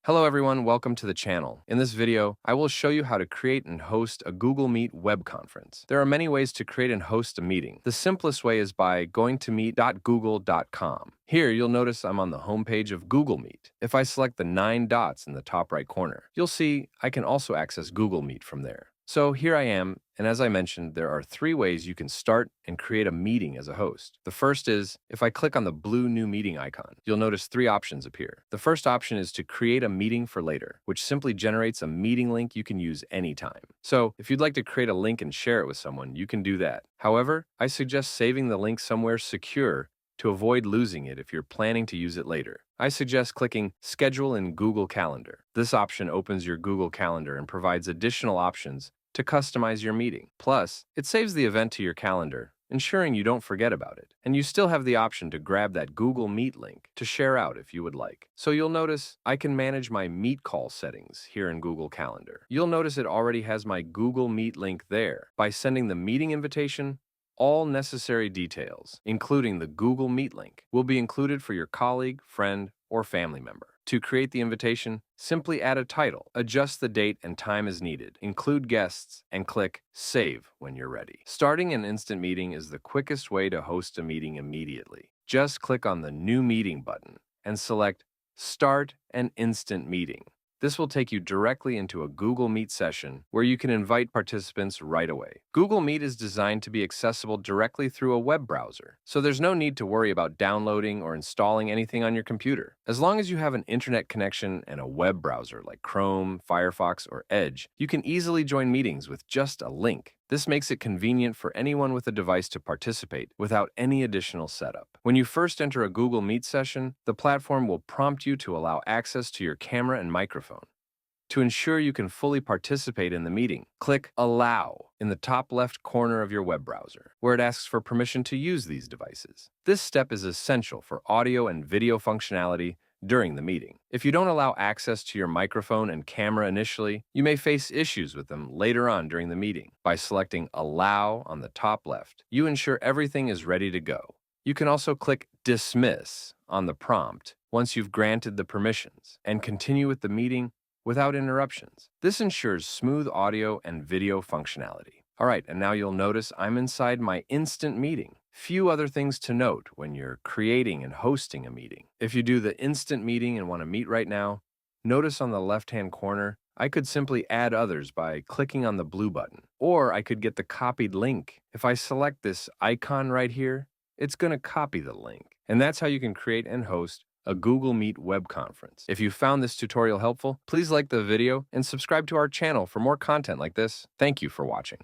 Hello everyone, welcome to the channel. In this video, I will show you how to create and host a Google Meet web conference. There are many ways to create and host a meeting. The simplest way is by going to meet.google.com. Here, you'll notice I'm on the homepage of Google Meet. If I select the 9 dots in the top right corner, you'll see I can also access Google Meet from there. So here I am, and as I mentioned, there are 3 ways you can start and create a meeting as a host. The first is, if I click on the blue new meeting icon, you'll notice 3 options appear. The first option is to create a meeting for later, which simply generates a meeting link you can use anytime. So if you'd like to create a link and share it with someone, you can do that. However, I suggest saving the link somewhere secure to avoid losing it if you're planning to use it later. I suggest clicking Schedule in Google Calendar. This option opens your Google Calendar and provides additional options to customize your meeting. Plus, it saves the event to your calendar, ensuring you don't forget about it. And you still have the option to grab that Google Meet link to share out if you would like. So you'll notice I can manage my Meet call settings here in Google Calendar. You'll notice it already has my Google Meet link there. By sending the meeting invitation, all necessary details, including the Google Meet link, will be included for your colleague, friend, or family member. To create the invitation, simply add a title, adjust the date and time as needed, include guests, and click Save when you're ready. Starting an instant meeting is the quickest way to host a meeting immediately. Just click on the New Meeting button and select Start an Instant Meeting. This will take you directly into a Google Meet session where you can invite participants right away. Google Meet is designed to be accessible directly through a web browser, so there's no need to worry about downloading or installing anything on your computer. As long as you have an internet connection and a web browser like Chrome, Firefox, or Edge, you can easily join meetings with just a link. This makes it convenient for anyone with a device to participate without any additional setup. When you first enter a Google Meet session, the platform will prompt you to allow access to your camera and microphone. To ensure you can fully participate in the meeting, click Allow in the top left corner of your web browser, where it asks for permission to use these devices. This step is essential for audio and video functionality during the meeting. If you don't allow access to your microphone and camera initially, you may face issues with them later on during the meeting. By selecting Allow on the top left, you ensure everything is ready to go. You can also click Dismiss on the prompt once you've granted the permissions and continue with the meeting without interruptions. This ensures smooth audio and video functionality. All right, and now you'll notice I'm inside my instant meeting. Few other things to note when you're creating and hosting a meeting. If you do the instant meeting and want to meet right now, notice on the left-hand corner, I could simply add others by clicking on the blue button, or I could get the copied link. If I select this icon right here, it's going to copy the link. And that's how you can create and host a Google Meet web conference. If you found this tutorial helpful, please like the video and subscribe to our channel for more content like this. Thank you for watching.